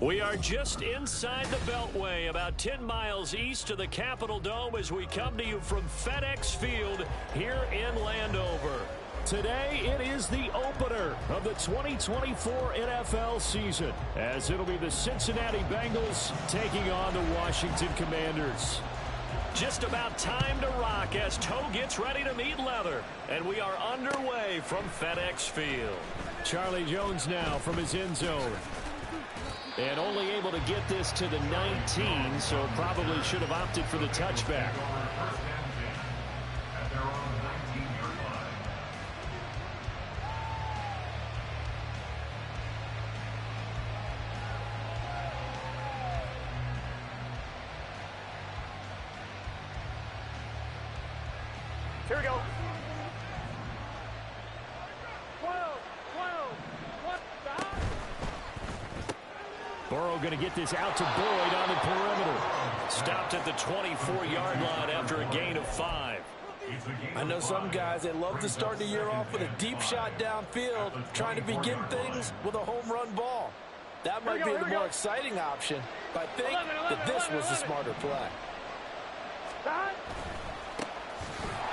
We are just inside the Beltway, about 10 miles east of the Capitol Dome as we come to you from FedEx Field here in Landover. Today, it is the opener of the 2024 NFL season, as it'll be the Cincinnati Bengals taking on the Washington Commanders. Just about time to rock as Toe gets ready to meet leather, and we are underway from FedEx Field. Charlie Jones now from his end zone. And only able to get this to the 19, so probably should have opted for the touchback. Here we go. Burrow going to get this out to Boyd on the perimeter. Stopped at the 24-yard line after a gain of 5. I know some guys, they love to start the year off with a deep shot downfield, trying to begin things with a home run ball. That might be the more exciting option, but I think that this was the smarter play.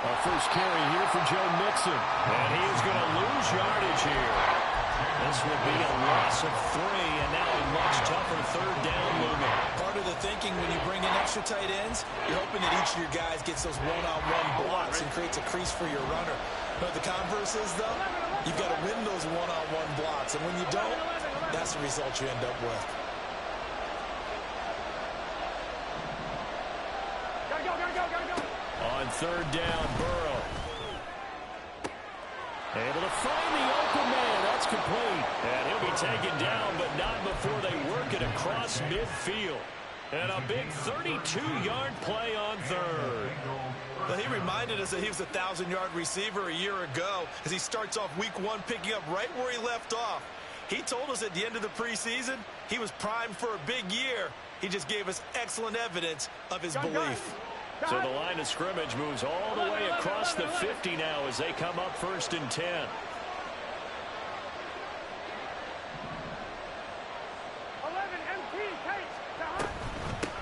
Our first carry here for Joe Mixon. And he is going to lose yardage here. This will be a loss of 3, and now a much tougher third down looming. Part of the thinking when you bring in extra tight ends, you're hoping that each of your guys gets those one-on-one blocks and creates a crease for your runner. But the converse is, though, you've got to win those one-on-one blocks, and when you don't, that's the result you end up with. Gotta go. On third down, Burrow. Able to find the open man. That's complete. And he'll be taken down, but not before they work it across midfield. And a big 32-yard play on third. Well, he reminded us that he was a 1,000-yard receiver a year ago as he starts off week 1 picking up right where he left off. He told us at the end of the preseason he was primed for a big year. He just gave us excellent evidence of his belief. So the line of scrimmage moves all the way across the 50 now as they come up 1st and 10.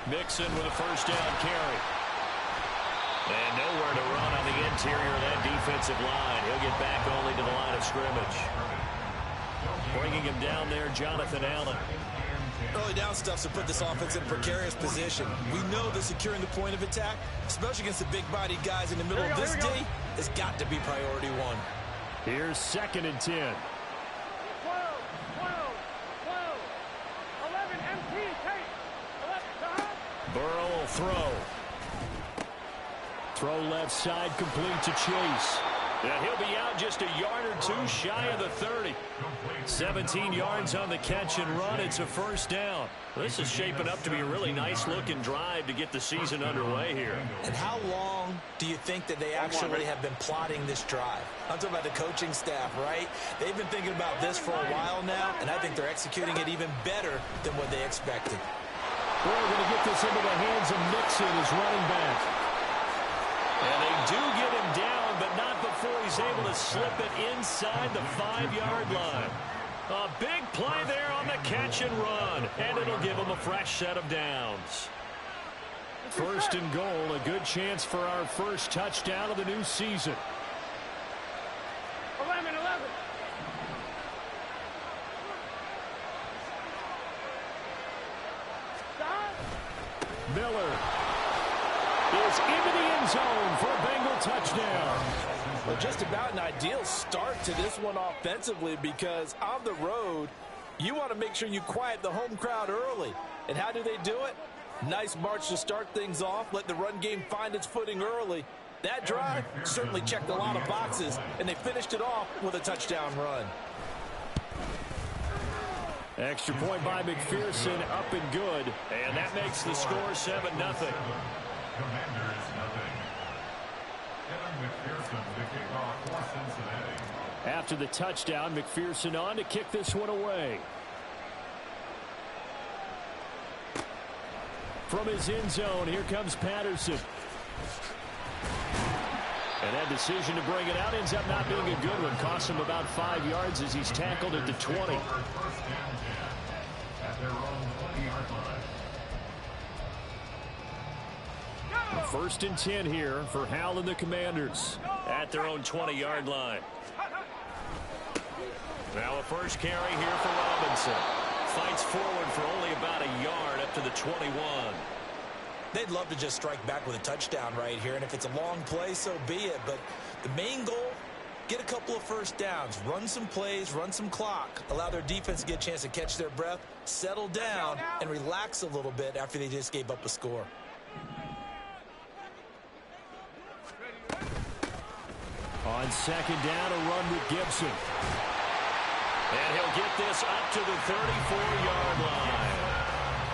Mixon with a first down carry. And nowhere to run on the interior of that defensive line. He'll get back only to the line of scrimmage. Bringing him down there, Jonathan Allen. Early down stuffs to put this offense in a precarious position. We know that securing the point of attack, especially against the big-bodied guys in the middle of this D, has got to be priority 1. Here's 2nd and 10. 12, 11, MT, take. Burrow will throw. Throw left side, complete to Chase. And he'll be out just a yard or 2 shy of the 30. 17 yards on the catch and run. It's a first down. This is shaping up to be a really nice-looking drive to get the season underway here. And how long do you think that they actually have been plotting this drive? I'm talking about the coaching staff, right? They've been thinking about this for a while now, and I think they're executing it even better than what they expected. We're going to get this into the hands of Mixon as running back. And they do get him down, but not before he's able to slip it inside the 5-yard line. A big play there on the catch and run, and it'll give him a fresh set of downs. 1st and goal, a good chance for our first touchdown of the new season. 11. Miller is into the end zone for a Bengal touchdown. Well, just about an ideal start to this one offensively, because on the road, you want to make sure you quiet the home crowd early. And how do they do it? Nice march to start things off, let the run game find its footing early. That drive certainly checked a lot of boxes, and they finished it off with a touchdown run. Extra point by McPherson, up and good. And that makes the score 7-0. Commanders, nothing. Kevin McPherson, the kickoff for Cincinnati. After the touchdown, McPherson on to kick this one away. From his end zone, here comes Patterson. And that decision to bring it out ends up not being a good one. Cost him about 5 yards as he's tackled at the 20. At their own First and 10 here for Hal and the Commanders at their own 20-yard line. Now a first carry here for Robinson. Fights forward for only about a yard up to the 21. They'd love to just strike back with a touchdown right here, and if it's a long play, so be it. But the main goal, get a couple of first downs, run some plays, run some clock, allow their defense to get a chance to catch their breath, settle down, and relax a little bit after they just gave up a score. On second down, a run with Gibson. And he'll get this up to the 34-yard line.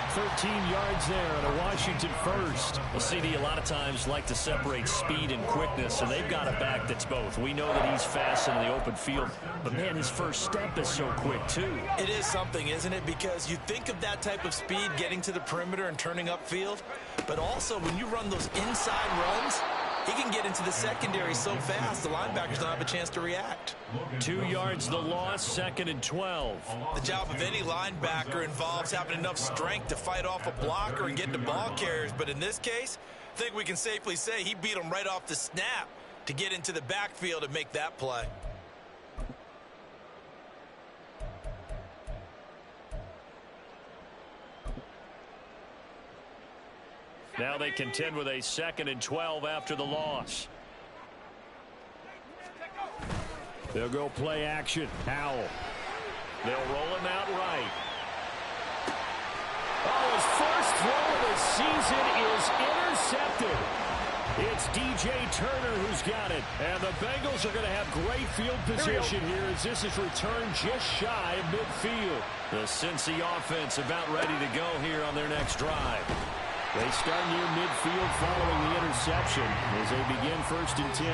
13 yards there and a Washington first. Well, CD, a lot of times like to separate speed and quickness, and they've got a back that's both. We know that he's fast in the open field, but, man, his first step is so quick, too. It is something, isn't it? Because you think of that type of speed getting to the perimeter and turning upfield, but also when you run those inside runs, he can get into the secondary so fast the linebackers don't have a chance to react. 2 yards the loss, 2nd and 12. The job of any linebacker involves having enough strength to fight off a blocker and get into ball carriers, but in this case, I think we can safely say he beat him right off the snap to get into the backfield and make that play. Now they contend with a 2nd and 12 after the loss. They'll go play action. Howell. They'll roll him out right. Oh, his first throw of the season is intercepted. It's DJ Turner who's got it. And the Bengals are going to have great field position here as this is returned just shy of midfield. The Cincy offense about ready to go here on their next drive. They start near midfield following the interception as they begin 1st and 10.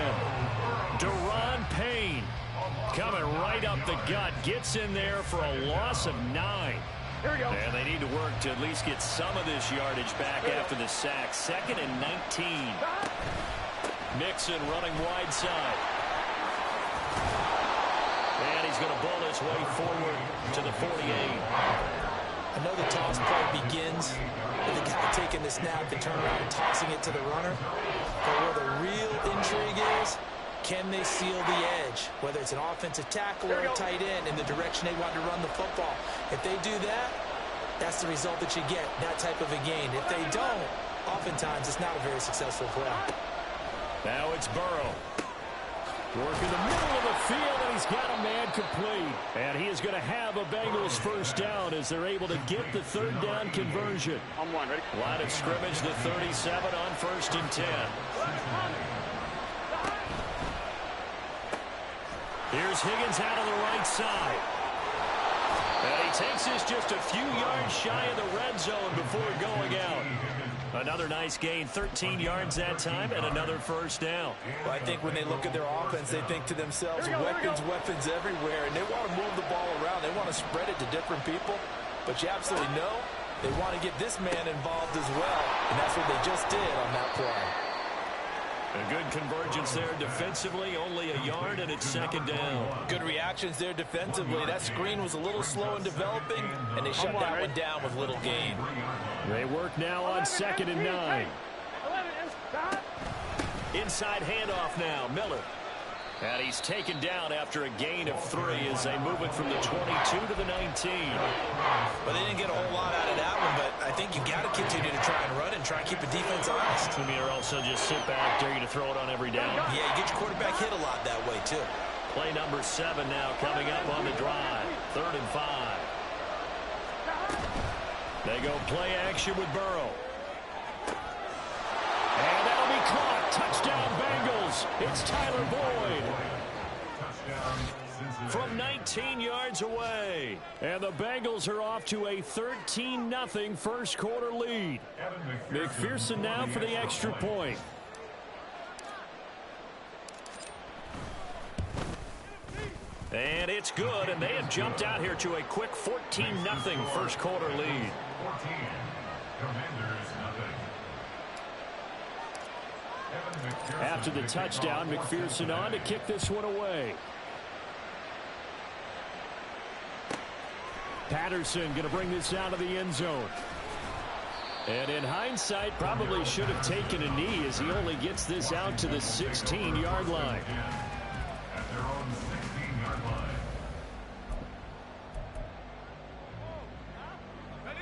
Deron Payne coming right up the gut. Gets in there for a loss of 9. Here we go. And they need to work to at least get some of this yardage back after the sack. 2nd and 19. Mixon running wide side. And he's going to bull his way forward to the 48. I know the toss play begins with the guy taking the snap and turn around and tossing it to the runner. But where the real intrigue is, can they seal the edge? Whether it's an offensive tackle or a tight end in the direction they want to run the football. If they do that, that's the result that you get, that type of a gain. If they don't, oftentimes it's not a very successful play. Now it's Burrow. Working the middle of the field, and he's got a man complete. And he is going to have a Bengals first down as they're able to get the 3rd down conversion. On one, ready? Line of scrimmage, the 37 on 1st and 10. Here's Higgins out on the right side. And he takes this just a few yards shy of the red zone before going out. Another nice gain, 13 yards that time, and another first down. Well, I think when they look at their offense, they think to themselves, weapons everywhere, and they want to move the ball around. They want to spread it to different people, but you absolutely know they want to get this man involved as well, and that's what they just did on that play. A good convergence there defensively, only a yard, and it's 2nd down. Good reactions there defensively. That screen was a little slow in developing, and they shut that one down with little gain. They work now on 2nd and 9. Inside handoff now, Miller. And he's taken down after a gain of 3 as they move it from the 22 to the 19. Well, they didn't get a whole lot out of that one, but I think you got to continue to try and run and try and keep the defense honest. I mean, or also just sit back, dare you to throw it on every down. Yeah, you get your quarterback hit a lot that way, too. Play number 7 now coming up on the drive. 3rd and 5. They go play action with Burrow. And that'll be caught. Touchdown Bengals. It's Tyler Boyd. From 19 yards away. And the Bengals are off to a 13-0 first quarter lead. McPherson now for the extra point. And it's good, and they have jumped out here to a quick 14-0 first quarter lead. 14. Commanders, nothing. After the touchdown, McPherson on to kick this one away. Patterson going to bring this out of the end zone. And in hindsight, probably should have taken a knee as he only gets this out to the 16-yard line. At their own 16-yard line.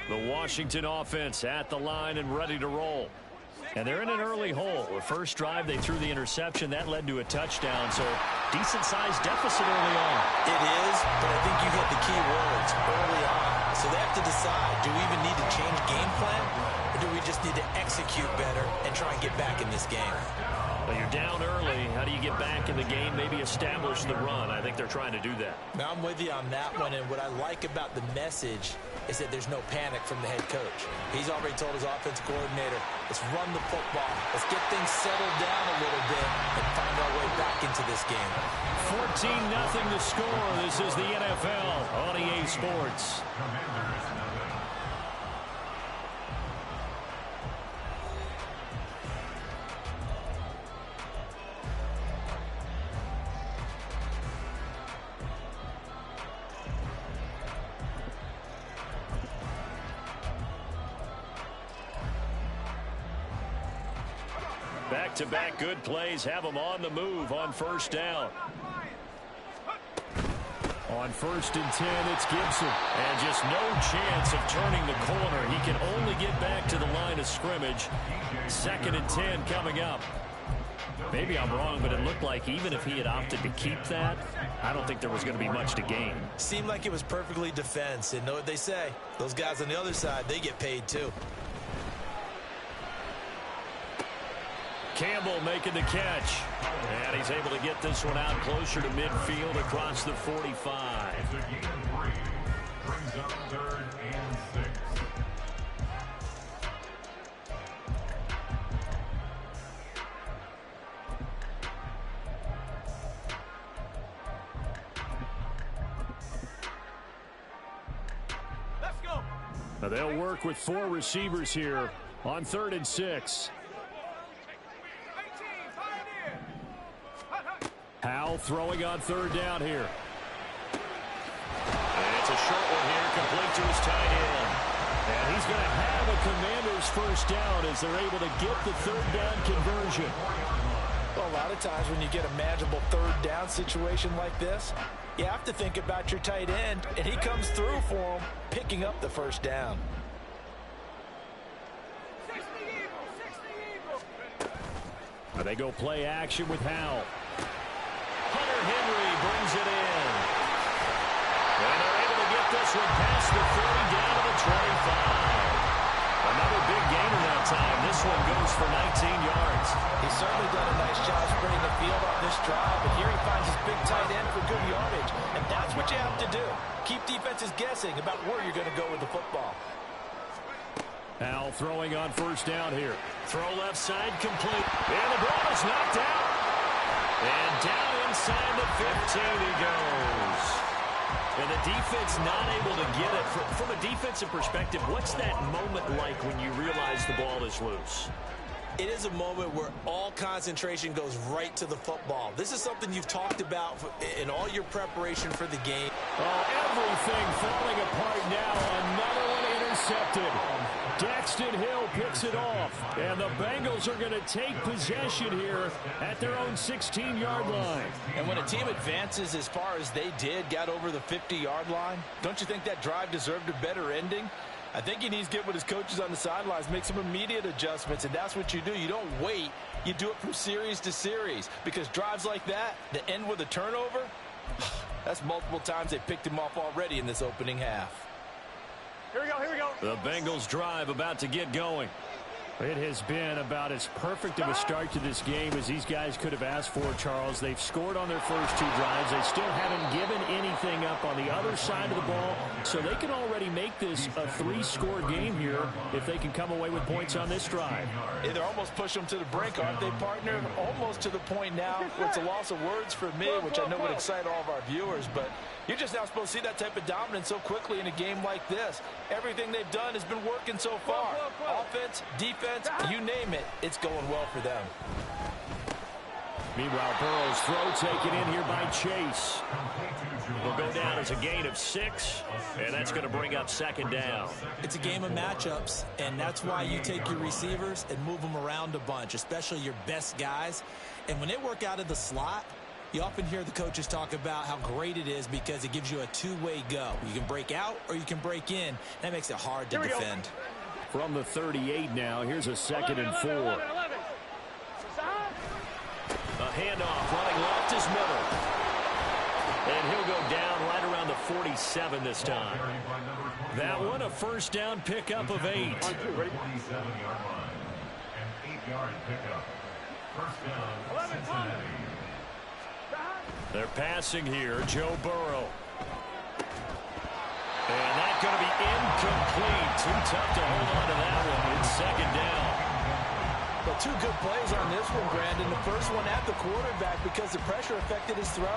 The Washington offense at the line and ready to roll. And they're in an early hole. The first drive, they threw the interception. That led to a touchdown, so decent-sized deficit early on. It is, but I think you hit the key words early on. So they have to decide, do we even need to change game plan, or do we just need to execute better and try and get back in this game? Well, you're down early. How do you get back in the game, maybe establish the run? I think they're trying to do that. Now, I'm with you on that one, and what I like about the message is that there's no panic from the head coach. He's already told his offensive coordinator, let's run the football. Let's get things settled down a little bit and find our way back into this game. 14-0 to score. This is the NFL on EA Sports. Commanders nothing. Back-to-back good plays have them on the move on first down. On 1st and 10, it's Gibson. And just no chance of turning the corner. He can only get back to the line of scrimmage. 2nd and 10 coming up. Maybe I'm wrong, but it looked like even if he had opted to keep that, I don't think there was going to be much to gain. Seemed like it was perfectly defense. And know what they say? Those guys on the other side, they get paid too. Campbell making the catch. And he's able to get this one out closer to midfield across the 45. It's a gain of 3. Brings up 3rd and 6. Let's go. Now they'll work with 4 receivers here on 3rd and 6. Howell throwing on 3rd down here. And it's a short one here, complete to his tight end. And he's going to have a Commanders first down as they're able to get the 3rd down conversion. Well, a lot of times when you get a manageable 3rd down situation like this, you have to think about your tight end, and he comes through for him, picking up the first down. 60 Eagles, 60 Eagles. Now they go play action with Howell. Hunter Henry brings it in. And they're able to get this one past the 30 down to the 25. Another big gainer that time. This one goes for 19 yards. He's certainly done a nice job spreading the field on this drive, but here he finds his big tight end for good yardage. And that's what you have to do. Keep defenses guessing about where you're going to go with the football. Howell throwing on first down here. Throw left side complete. And the ball is knocked out. And down inside the 15 he goes. And the defense not able to get it. From a defensive perspective, what's that moment like when you realize the ball is loose? It is a moment where all concentration goes right to the football. This is something you've talked about in all your preparation for the game. Oh, everything falling apart now. Another one intercepted. Daxton Hill picks it off. And the Bengals are going to take possession here at their own 16-yard line. And when a team advances as far as they did, got over the 50-yard line, don't you think that drive deserved a better ending? I think he needs to get with his coaches on the sidelines, make some immediate adjustments, and that's what you do. You don't wait. You do it from series to series, because drives like that end with a turnover, that's multiple times they picked him off already in this opening half. Here we go, here we go. The Bengals drive about to get going. It has been about as perfect of a start to this game as these guys could have asked for, Charles. They've scored on their first 2 drives. They still haven't given anything up on the other side of the ball, so they can already make this a 3-score game here if they can come away with points on this drive. Hey, they're almost pushing them to the brink, aren't they, partner? Almost to the point now where it's a loss of words for me, which I know would excite all of our viewers, but you're just not supposed to see that type of dominance so quickly in a game like this. Everything they've done has been working so far. Offense, defense, you name it, it's going well for them. Meanwhile, Burrow's throw taken in here by Chase. Will go down as a gain of 6, and that's going to bring up second down. It's a game of matchups, and that's why you take your receivers and move them around a bunch, especially your best guys. And when they work out of the slot, you often hear the coaches talk about how great it is because it gives you a two-way go. You can break out or you can break in. That makes it hard to defend. From the 38 now, here's a 2nd and 4. 11. A handoff running left is Miller. And he'll go down right around the 47 this time. That one a first down pickup of 8. 47-yard line. An 8-yard pickup. First down, Cincinnati. They're passing here, Joe Burrow. And that's going to be incomplete. Too tough to hold on to that one. It's second down. But 2 good plays on this one, Brandon. The first one at the quarterback because the pressure affected his throw.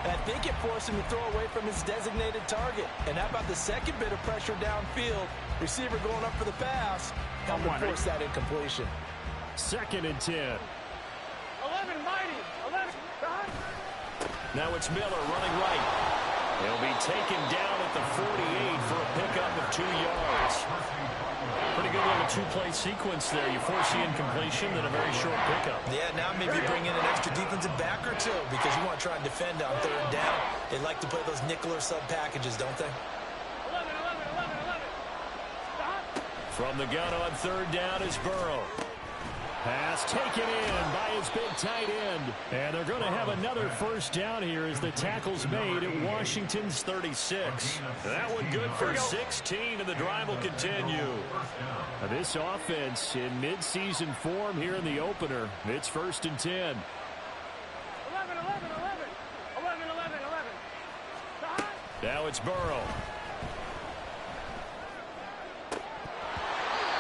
And I think it forced him to throw away from his designated target. And how about the second bit of pressure downfield? Receiver going up for the pass. Helped him force that incompletion. 2nd and 10. 11, mighty. 11. Now it's Miller running right. He'll be taken down at the 48 for a pickup of 2 yards. Pretty good little 2-play sequence there. You force the incompletion, then a very short pickup. Yeah, now maybe bring in an extra defensive back or 2 because you want to try and defend on 3rd down. They like to play those nickel or sub packages, don't they? 11. From the gun on 3rd down is Burrow. Pass taken in by his big tight end. And they're going to have another first down here as the tackle's made at Washington's 36. That one good for 16, and the drive will continue. This offense in midseason form here in the opener. It's 1st and 10. 11. Now it's Burrow.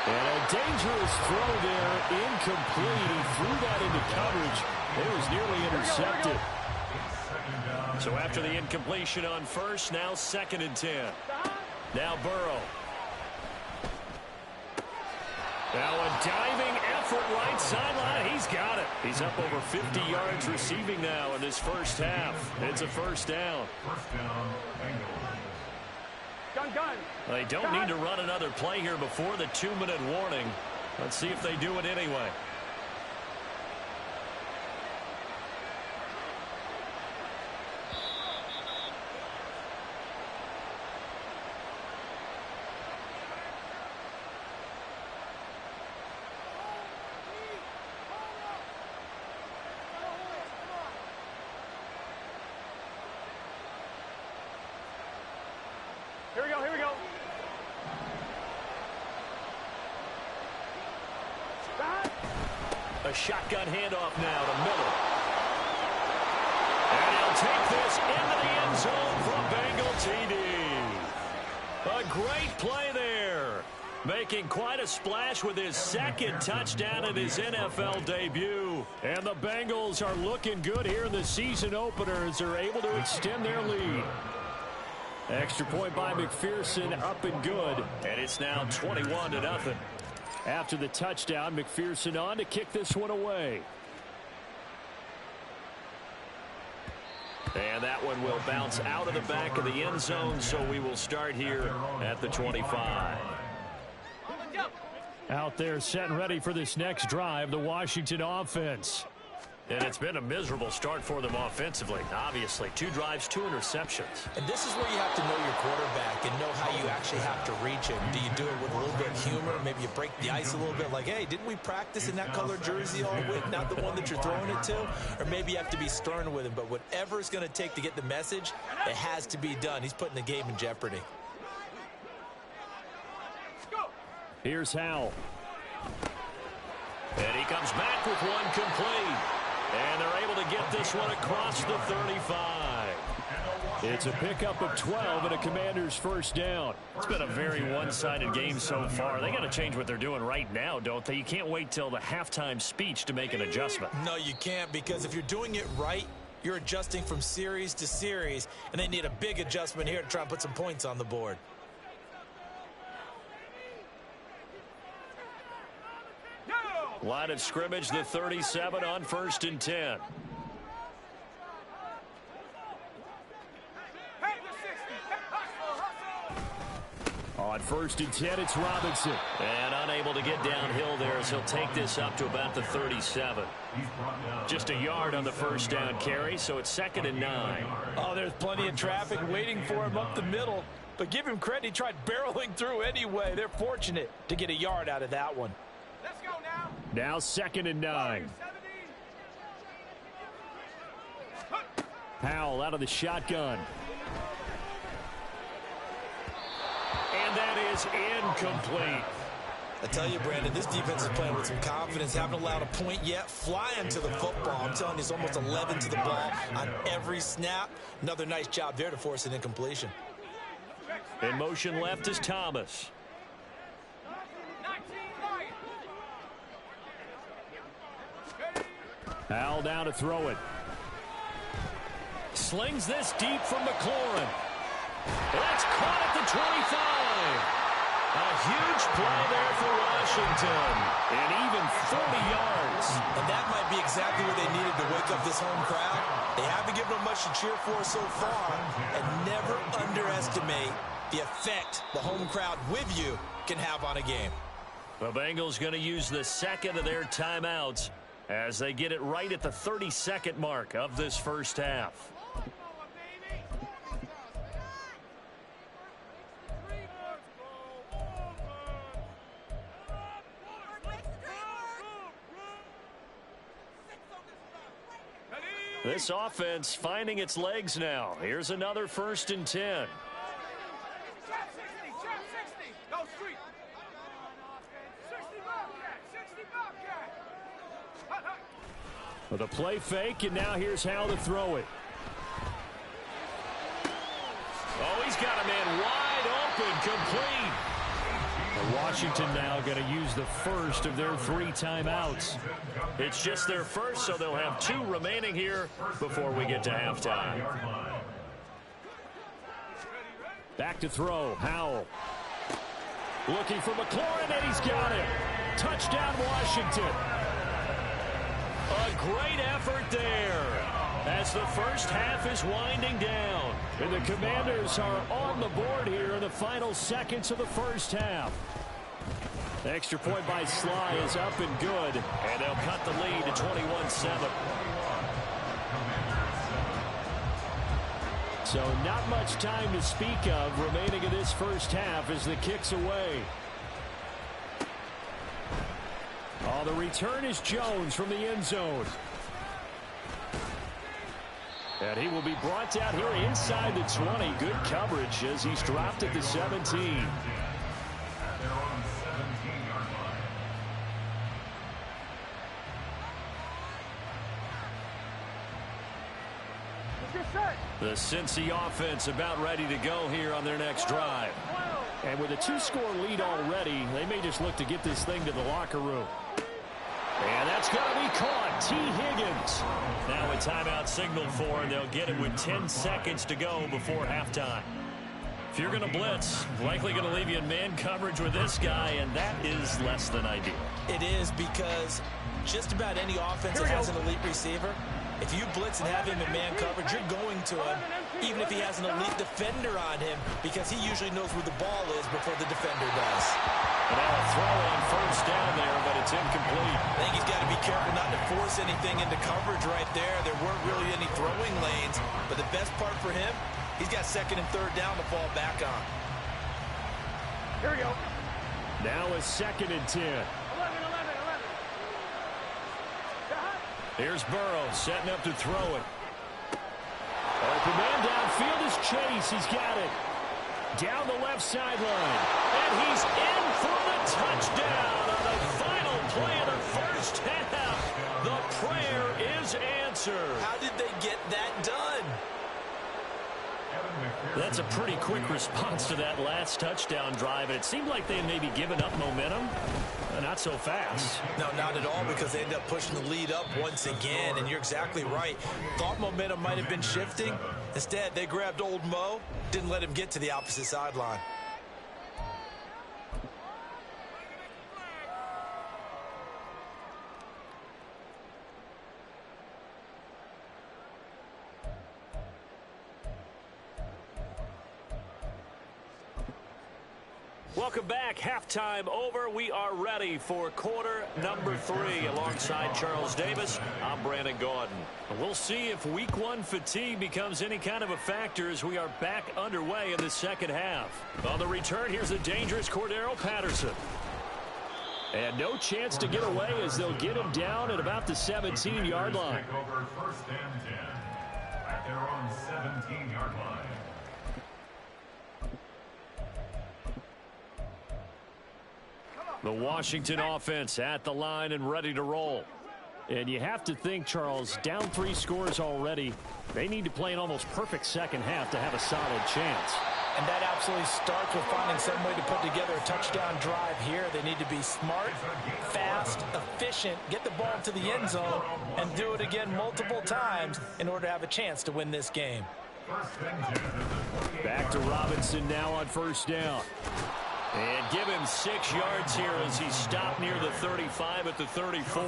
And a dangerous throw there, incomplete. He threw that into coverage. It was nearly intercepted. So after the incompletion on first, now 2nd and 10. Now Burrow. Now a diving effort right sideline. He's got it. He's up over 50 yards receiving now in this first half. It's a first down. First down, Bengals. Gun. They don't need to run another play here before the 2-minute warning. Let's see if they do it anyway. Here we go. A shotgun handoff now to Miller. And he'll take this into the end zone for a Bengal TD. A great play there. Making quite a splash with his 2nd touchdown in his NFL debut. And the Bengals are looking good here in the season opener as they're able to extend their lead. Extra point by McPherson, up and good. And it's now 21-0. After the touchdown, McPherson on to kick this one away. And that one will bounce out of the back of the end zone, so we will start here at the 25. Out there set and ready for this next drive, the Washington offense. And it's been a miserable start for them offensively, obviously. 2 drives, 2 interceptions. And this is where you have to know your quarterback and know how you actually have to reach him. Do you do it with a little bit of humor? Maybe you break the ice a little bit like, hey, didn't we practice in that color jersey all week, not the one that you're throwing it to? Or maybe you have to be stern with him. But whatever it's going to take to get the message, it has to be done. He's putting the game in jeopardy. Here's Howell. And he comes back with one complete. And they're able to get this one across the 35. It's a pickup of 12 and a Commander's first down. It's been a very one-sided game so far. They got to change what they're doing right now, don't they? You can't wait till the halftime speech to make an adjustment. No, you can't, because if you're doing it right, you're adjusting from series to series, and they need a big adjustment here to try and put some points on the board. Line of scrimmage, the 37 on 1st and 10. On 1st and 10, it's Robinson. And unable to get downhill there as he'll take this up to about the 37. Just a yard on the first down carry, so it's 2nd and 9. Oh, there's plenty of traffic waiting for him up the middle. But give him credit, he tried barreling through anyway. They're fortunate to get a yard out of that one. Let's go now. Now 2nd and 9. Powell out of the shotgun. And that is incomplete. I tell you, Brandon, this defense is playing with some confidence. Haven't allowed a point yet. Flying to the football. I'm telling you, it's almost 11 to the ball on every snap. Another nice job there to force an incompletion. In motion left is Thomas. Powell down to throw it. Slings this deep from McLaurin. That's caught at the 25. A huge play there for Washington. And even 40 yards. And that might be exactly what they needed to wake up this home crowd. They haven't given them much to cheer for so far. And never underestimate the effect the home crowd with you can have on a game. The Bengals going to use the second of their timeouts as they get it right at the 32nd mark of this first half. This offense finding its legs now. Here's another 1st and 10. With a play fake, and now here's how to throw it. Oh, he's got a man wide open, complete. And Washington now going to use the first of their 3 timeouts. It's just their first, so they'll have 2 remaining here before we get to halftime. Back to throw, Howell. Looking for McLaurin, and he's got it. Touchdown, Washington. A great effort there as the first half is winding down. And the Commanders are on the board here in the final seconds of the first half. The extra point by Sly is up and good, and they'll cut the lead to 21-7. So not much time to speak of remaining in this first half as the kick's away. Oh, the return is Jones from the end zone. And he will be brought down here inside the 20. Good coverage as he's dropped at the 17. The Cincy offense about ready to go here on their next drive. And with a 2-score lead already, they may just look to get this thing to the locker room. And that's going to be caught. T. Higgins. Now a timeout signal for, and they'll get it with 10 seconds to go before halftime. If you're going to blitz, likely going to leave you in man coverage with this guy, and that is less than ideal. It is, because just about any offense that has an elite receiver, if you blitz and have him in man coverage, you're going to him, even if he has an elite defender on him, because he usually knows where the ball is before the defender does. And now a throw on first down there, but it's incomplete. I think he's got to be careful not to force anything into coverage right there. There weren't really any throwing lanes, but the best part for him, he's got 2nd and 3rd down to fall back on. Here we go. Now a 2nd and 10. 11. Here's Burrow setting up to throw it. Open man downfield is Chase. He's got it. Down the left sideline. And he's in for the touchdown on the final play of the first half. The prayer is answered. How did they get that done? That's a pretty quick response to that last touchdown drive. And it seemed like they had maybe given up momentum. Not so fast. No, not at all, because they ended up pushing the lead up once again, and you're exactly right. Thought momentum might have been shifting. Instead, they grabbed old Mo, didn't let him get to the opposite sideline. Welcome back. Halftime over. We are ready for quarter number 3. Alongside Charles Davis, I'm Brandon Gaudin. We'll see if week 1 fatigue becomes any kind of a factor as we are back underway in the second half. On the return, here's the dangerous Cordero Patterson. And no chance to get away as they'll get him down at about the 17-yard line. Over 1st and 10. Right there on 17-yard line. The Washington offense at the line and ready to roll. And you have to think, Charles, down 3 scores already. They need to play an almost perfect second half to have a solid chance. And that absolutely starts with finding some way to put together a touchdown drive here. They need to be smart, fast, efficient, get the ball to the end zone, and do it again multiple times in order to have a chance to win this game. Back to Robinson now on 1st down. And give him 6 yards here as he stopped near the 35 at the 34.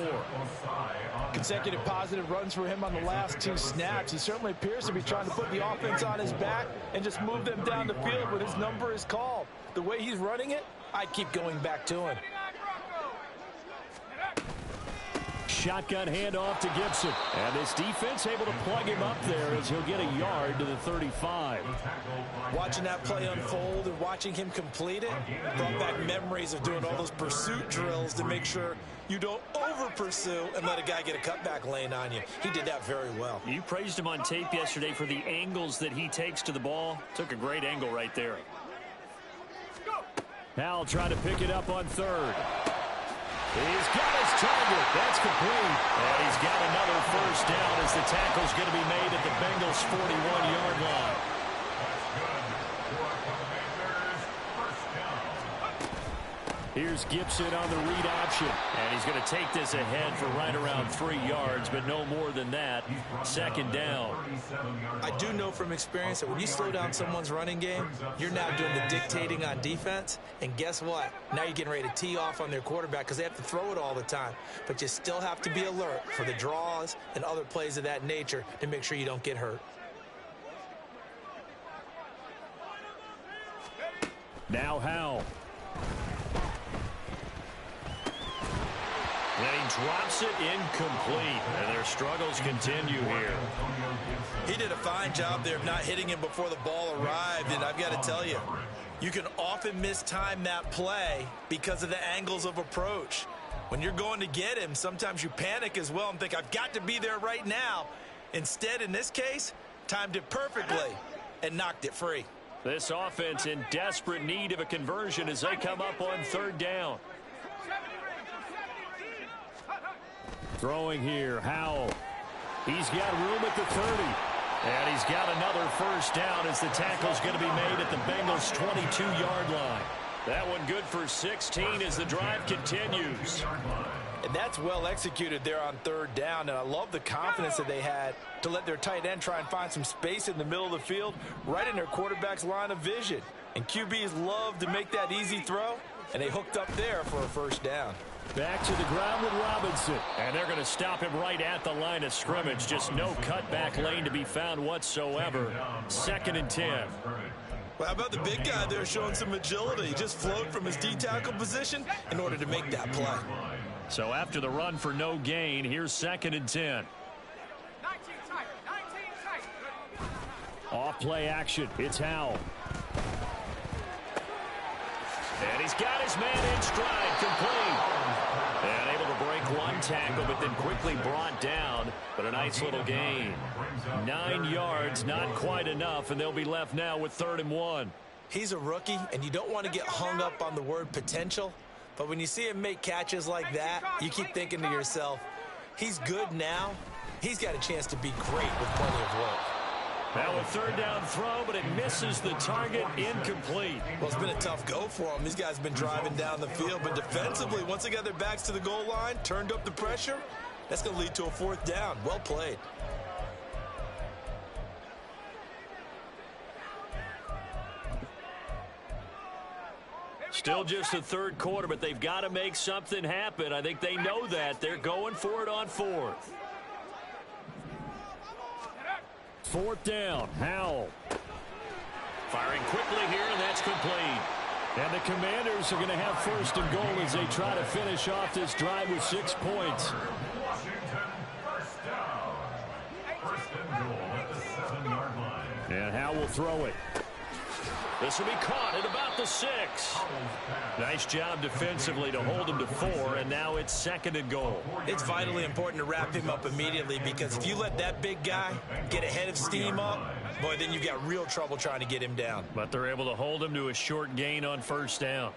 Consecutive positive runs for him on the last 2 snaps. He certainly appears to be trying to put the offense on his back and just move them down the field when his number is called. The way he's running it, I keep going back to him. Shotgun handoff to Gibson. And this defense able to plug him up there as he'll get a yard to the 35. Watching that play unfold and watching him complete it brought back memories of doing all those pursuit drills to make sure you don't over-pursue and let a guy get a cutback lane on you. He did that very well. You praised him on tape yesterday for the angles that he takes to the ball. Took a great angle right there. Howell trying to pick it up on 3rd. He's got his target. That's complete. And he's got another 1st down as the tackle's going to be made at the Bengals' 41-yard line. Here's Gibson on the read option. And he's going to take this ahead for right around 3 yards, but no more than that. 2nd down. I do know from experience that when you slow down someone's running game, you're now doing the dictating on defense. And guess what? Now you're getting ready to tee off on their quarterback because they have to throw it all the time. But you still have to be alert for the draws and other plays of that nature to make sure you don't get hurt. Now Howell. And he drops it incomplete. And their struggles continue here. He did a fine job there of not hitting him before the ball arrived. And I've got to tell you, you can often mistime that play because of the angles of approach. When you're going to get him, sometimes you panic as well and think, I've got to be there right now. Instead, in this case, timed it perfectly and knocked it free. This offense in desperate need of a conversion as they come up on 3rd down. Throwing here, Howell. He's got room at the 30. And he's got another 1st down as the tackle's going to be made at the Bengals' 22-yard line. That one good for 16 as the drive continues. And that's well executed there on 3rd down. And I love the confidence that they had to let their tight end try and find some space in the middle of the field, right in their quarterback's line of vision. And QBs love to make that easy throw, and they hooked up there for a 1st down. Back to the ground with Robinson. And they're going to stop him right at the line of scrimmage. Just no cutback lane to be found whatsoever. 2nd and 10. Well, how about the big guy there showing some agility? He just flowed from his D-tackle position in order to make that play. So after the run for no gain, here's 2nd and 10. 19 tight. Off play action. It's Howell. And he's got his man in stride, complete. And able to break one tackle, but then quickly brought down. But a nice little gain. 9 yards, not quite enough, and they'll be left now with 3rd and 1. He's a rookie, and you don't want to get hung up on the word potential. But when you see him make catches like that, you keep thinking to yourself, he's good now. He's got a chance to be great with plenty of work. Now a 3rd down throw, but it misses the target, incomplete. Well, it's been a tough go for them. These guys have been driving down the field, but defensively, once they got their backs to the goal line, turned up the pressure, that's going to lead to a 4th down. Well played. Still just the 3rd quarter, but they've got to make something happen. I think they know that. They're going for it on 4th. 4th down, Howell. Firing quickly here, and that's complete. And the Commanders are going to have first and goal as they try to finish off this drive with 6 points. Washington, first down. First and goal at the 7-yard line. And Howe will throw it. This will be caught at about the 6. Nice job defensively to hold him to 4, and now it's second and goal. It's vitally important to wrap him up immediately, because if you let that big guy get ahead of steam up, boy, then you've got real trouble trying to get him down. But they're able to hold him to a short gain on first down.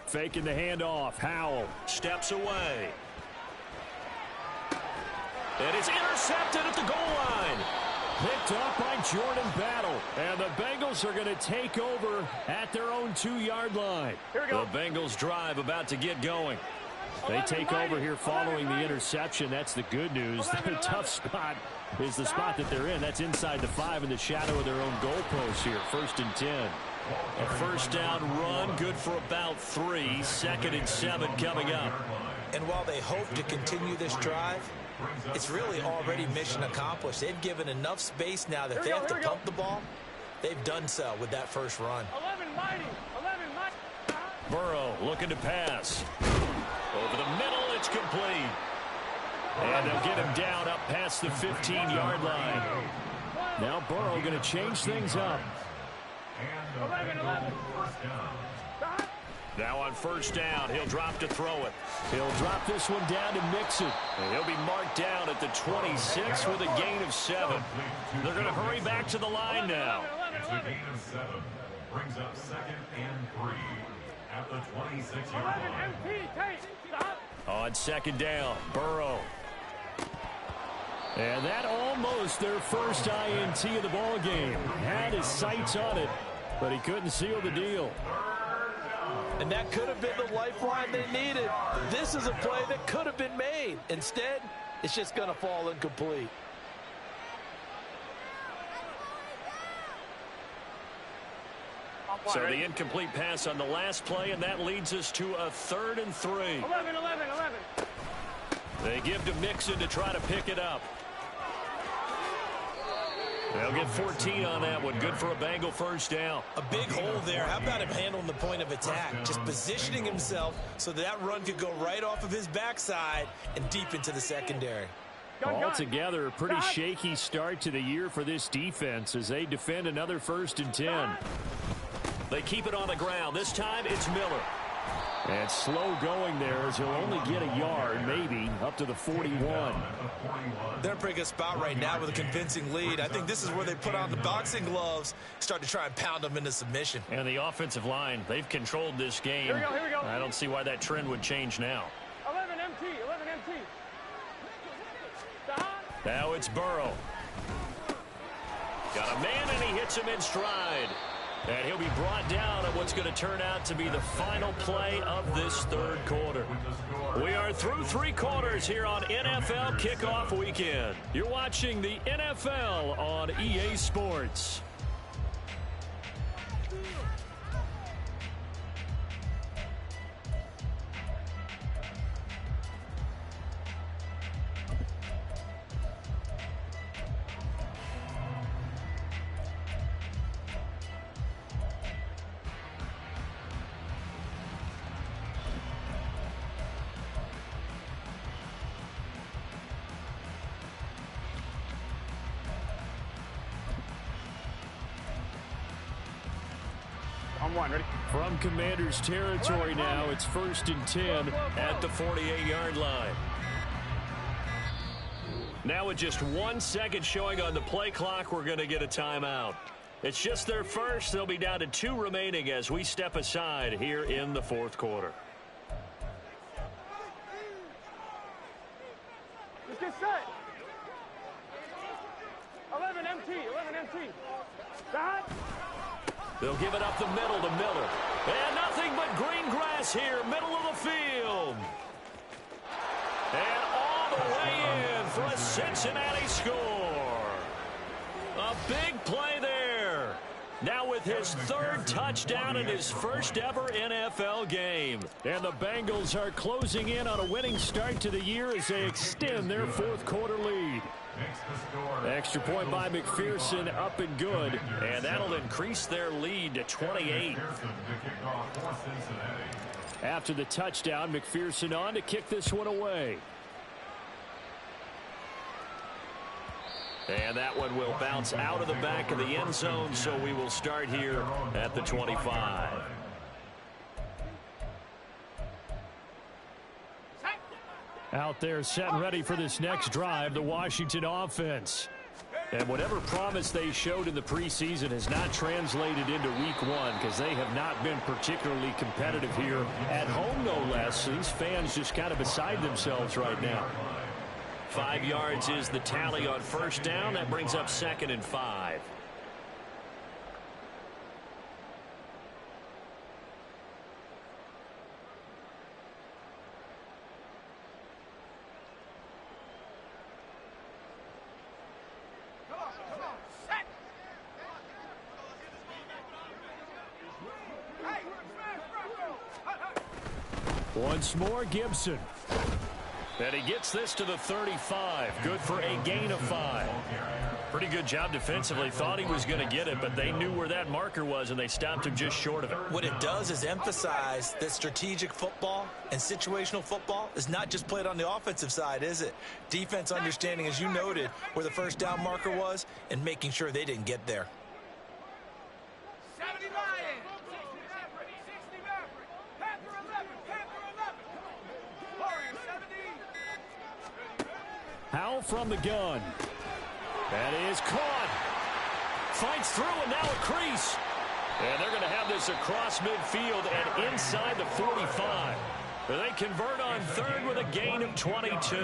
Faking the handoff. Howell steps away. And it's intercepted at the goal line. Picked up by Jordan Battle. And the Bengals are going to take over at their own 2-yard line. The Bengals drive about to get going. They take over here following the interception. That's the good news. Their tough spot is the spot that they're in. That's inside the 5 in the shadow of their own goalpost here. First and 10. A first down run, good for about 3. Second and 7 coming up. And while they hope to continue this drive, it's really already mission accomplished. They've given enough space now that they have to pump the ball. They've done so with that first run. 11 mighty. Burrow looking to pass. Over the middle, it's complete. And they'll get him down up past the 15-yard line. Now Burrow going to change things up. 11. Now on first down, he'll drop to throw it. He'll drop this one down to Mixon. And he'll be marked down at the 26 with a gain of 7. They're going to hurry back to the line now. It's a gain of 7. Brings up second and 3 at the 26-yard line. On second down, Burrow. And that almost their first INT of the ball game. Had his sights on it, but he couldn't seal the deal. And that could have been the lifeline they needed. This is a play that could have been made. Instead, it's just going to fall incomplete. So the incomplete pass on the last play, and that leads us to a 3rd and 3. 11. They give to Mixon to try to pick it up. They'll get 14 on that one. Good for a Bengal first down. A big hole there. How about him handling the point of attack? Just positioning himself so that run could go right off of his backside and deep into the secondary. Altogether, a pretty shaky start to the year for this defense as they defend another 1st and 10. They keep it on the ground. This time it's Miller. And slow going there as he'll only get a yard, maybe, up to the 41. They're in a pretty good spot right now with a convincing lead. I think this is where they put on the boxing gloves, start to try and pound them into submission. And the offensive line, they've controlled this game. Here we go. I don't see why that trend would change now. 11 MT. Now it's Burrow. Got a man, and he hits him in stride. And he'll be brought down at what's going to turn out to be the final play of this 3rd quarter. We are through 3 quarters here on NFL Kickoff Weekend. You're watching the NFL on EA Sports. Ready? From Commanders territory now, it's 1st and 10 at the 48-yard line. Now with just 1 second showing on the play clock, we're going to get a timeout. It's just their first. They'll be down to 2 remaining as we step aside here in the 4th quarter. Let's get set. 11 MT. Stop. They'll give it up the middle to Miller. And nothing but green grass here, middle of the field. And all the way in for a Cincinnati score. A big play there. Now with his third touchdown in his first ever NFL game. And the Bengals are closing in on a winning start to the year as they extend their fourth quarter lead. Extra point by McPherson, up and good. And that'll increase their lead to 28. After the touchdown, McPherson on to kick this one away. And that one will bounce out of the back of the end zone, so we will start here at the 25. Out there set and ready for this next drive, the Washington offense. And whatever promise they showed in the preseason has not translated into week one because they have not been particularly competitive here at home, no less. These fans just kind of beside themselves right now. 5 yards is the tally on first down. That brings up 2nd and 5. Once more, Gibson. And he gets this to the 35. Good for a gain of 5. Pretty good job defensively. Thought he was going to get it, but they knew where that marker was, and they stopped him just short of it. What it does is emphasize that strategic football and situational football is not just played on the offensive side, is it? Defense understanding, as you noted, where the first down marker was and making sure they didn't get there. Howell from the gun. That is caught. Fights through and now a crease. And they're going to have this across midfield and inside the 45. They convert on third with a gain of 22.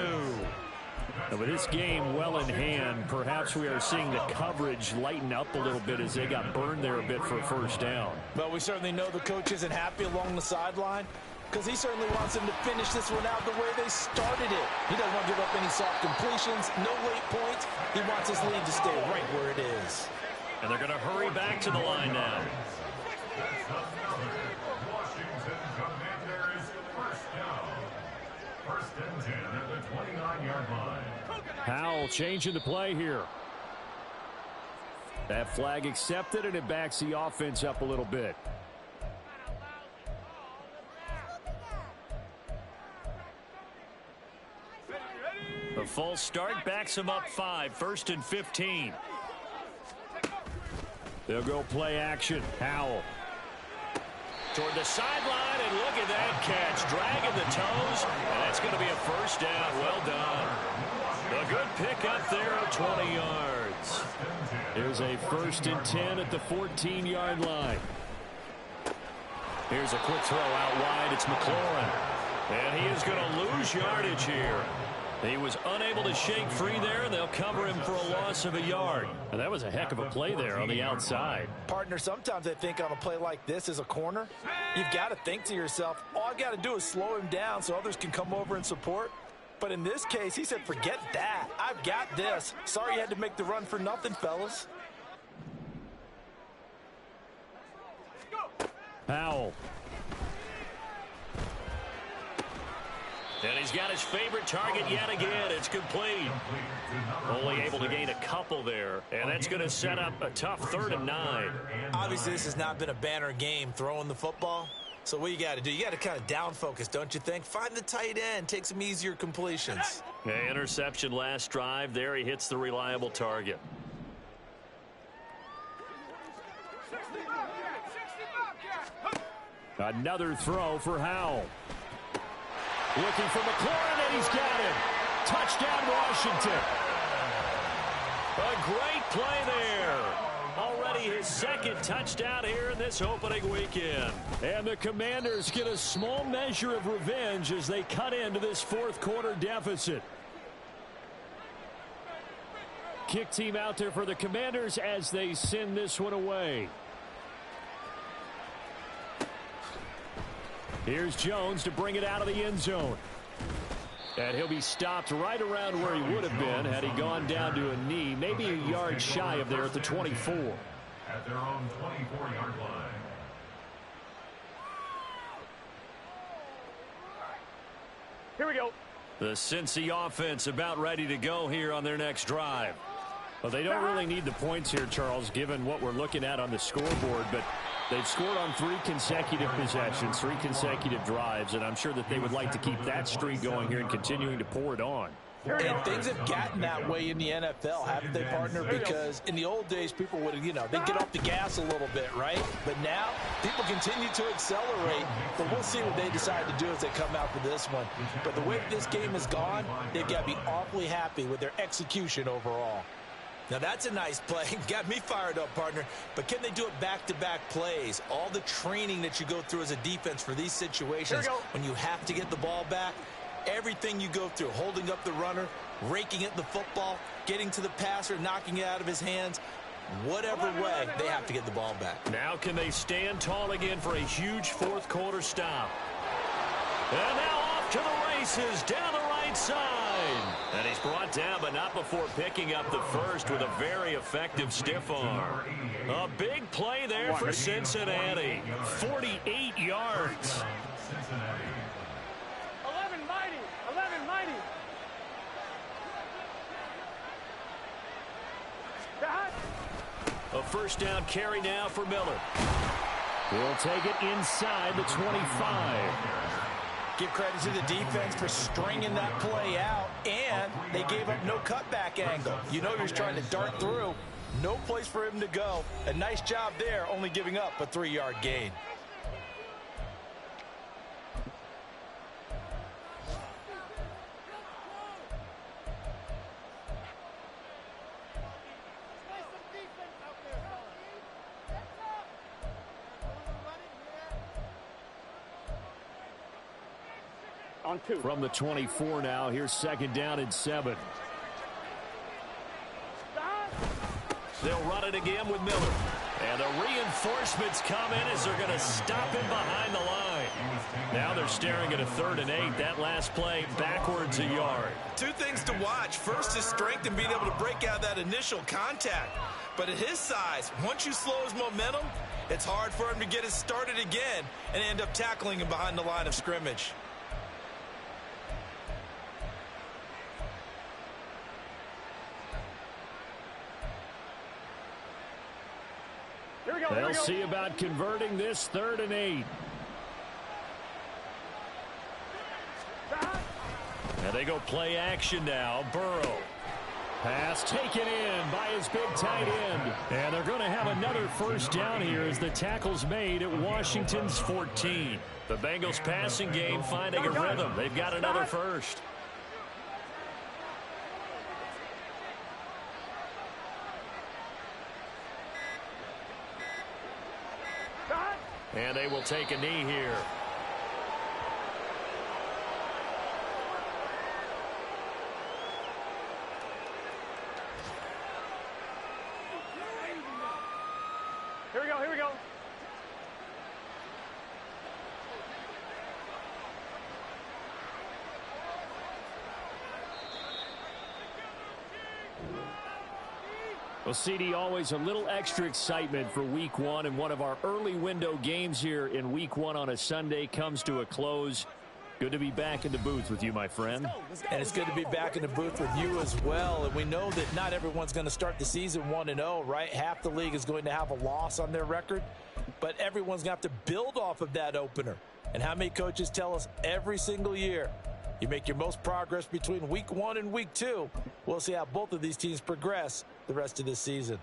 And with this game well in hand, perhaps we are seeing the coverage lighten up a little bit as they got burned there a bit for a first down. But we certainly know the coach isn't happy along the sideline, because he certainly wants them to finish this one out the way they started it. He doesn't want to give up any soft completions, no late points. He wants his lead to stay right where it is. And they're going to hurry back to the line now. Washington Commanders first down. 1st and 10 at the 29-yard line. Howell changing the play here. That flag accepted, and it backs the offense up a little bit. The false start backs him up 5. 1st and 15. They'll go play action. Howell. Toward the sideline, and look at that catch. Dragging the toes, and that's going to be a first down. Well done. A good pickup there of 20 yards. Here's a 1st and 10 at the 14-yard line. Here's a quick throw out wide. It's McLaurin. And he is going to lose yardage here. He was unable to shake free there, and they'll cover him for a loss of a yard. And that was a heck of a play there on the outside. Partner, sometimes I think on a play like this as a corner, you've got to think to yourself, all I got to do is slow him down so others can come over and support. But in this case, he said, forget that. I've got this. Sorry you had to make the run for nothing, fellas. Howell. And he's got his favorite target yet again. It's complete. Only able to gain a couple there. And that's going to set up a tough 3rd and 9. Obviously, this has not been a banner game throwing the football. So what you got to do, you got to kind of down focus, don't you think? Find the tight end. Take some easier completions. Okay, interception last drive. There he hits the reliable target. Another throw for Howell. Looking for McLaurin, and he's got him. Touchdown, Washington. A great play there. Already his 2nd touchdown here in this opening weekend. And the Commanders get a small measure of revenge as they cut into this 4th quarter deficit. Kick team out there for the Commanders as they send this one away. Here's Jones to bring it out of the end zone. And he'll be stopped right around where he would have been had he gone down to a knee, maybe a yard shy of there at the 24. at their own 24-yard line. Here we go. The Cincy offense about ready to go here on their next drive. Well, they don't really need the points here, Charles, given what we're looking at on the scoreboard, but they've scored on 3 consecutive possessions, 3 consecutive drives, and I'm sure that they would like to keep that streak going here and continuing to pour it on. And things have gotten that way in the NFL, haven't they, partner? Because in the old days, people would, they'd get off the gas a little bit, right? But now, people continue to accelerate. But we'll see what they decide to do as they come out for this one. But the way this game has gone, they've got to be awfully happy with their execution overall. Now, that's a nice play. Got me fired up, partner. But can they do it back-to-back plays? All the training that you go through as a defense for these situations, when you have to get the ball back, everything you go through, holding up the runner, raking at the football, getting to the passer, knocking it out of his hands, whatever way, they have to get the ball back. Now can they stand tall again for a huge fourth-quarter stop? And now off to the races down the right side. And he's brought down, but not before picking up the first with a very effective stiff arm. A big play there for Cincinnati. 48 yards. 11 mighty. A first down carry now for Miller. He'll take it inside the 25. Give credit to the defense for stringing that play out, and they gave up no cutback angle. He was trying to dart through. No place for him to go. A nice job there, only giving up a 3-yard gain. On 2. From the 24 now, here's second down and 7. They'll run it again with Miller. And the reinforcements come in as they're going to stop him behind the line. Now they're staring at a 3rd and 8. That last play backwards a yard. 2 things to watch. First is strength and being able to break out that initial contact. But at his size, once you slow his momentum, it's hard for him to get it started again and end up tackling him behind the line of scrimmage. They'll see about converting this 3rd and 8. And they go play action now. Burrow. Pass taken in by his big tight end. And they're going to have another first down here as the tackle's made at Washington's 14. The Bengals passing game finding a rhythm. They've got another first. And they will take a knee here. Here we go. Well, CD, always a little extra excitement for Week 1, and one of our early window games here in Week 1 on a Sunday comes to a close. Good to be back in the booth with you, my friend. And it's good to be back in the booth with you as well. And we know that not everyone's going to start the season 1-0, right? Half the league is going to have a loss on their record, but everyone's going to have to build off of that opener. And how many coaches tell us every single year, you make your most progress between Week 1 and Week 2. We'll see how both of these teams progress the rest of this season.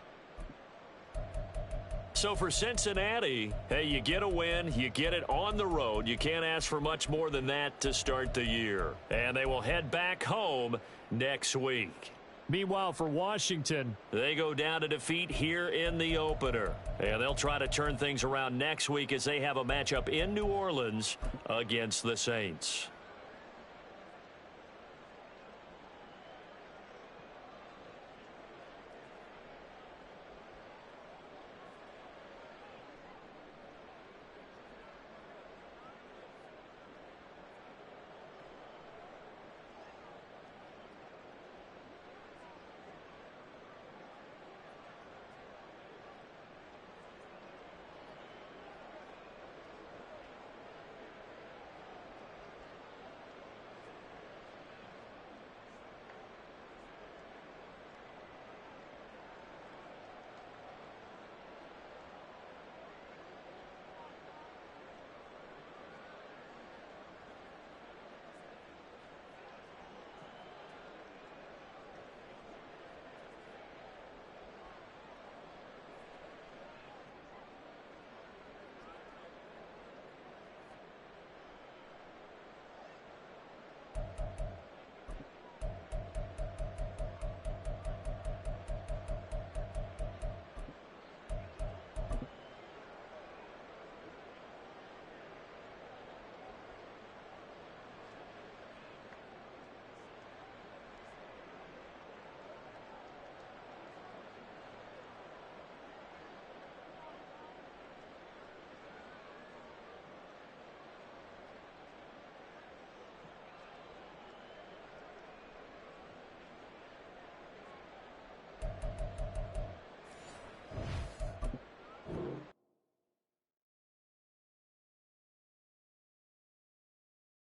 So for Cincinnati, hey, you get a win, you get it on the road. You can't ask for much more than that to start the year. And they will head back home next week. Meanwhile, for Washington, they go down to defeat here in the opener. And they'll try to turn things around next week as they have a matchup in New Orleans against the Saints.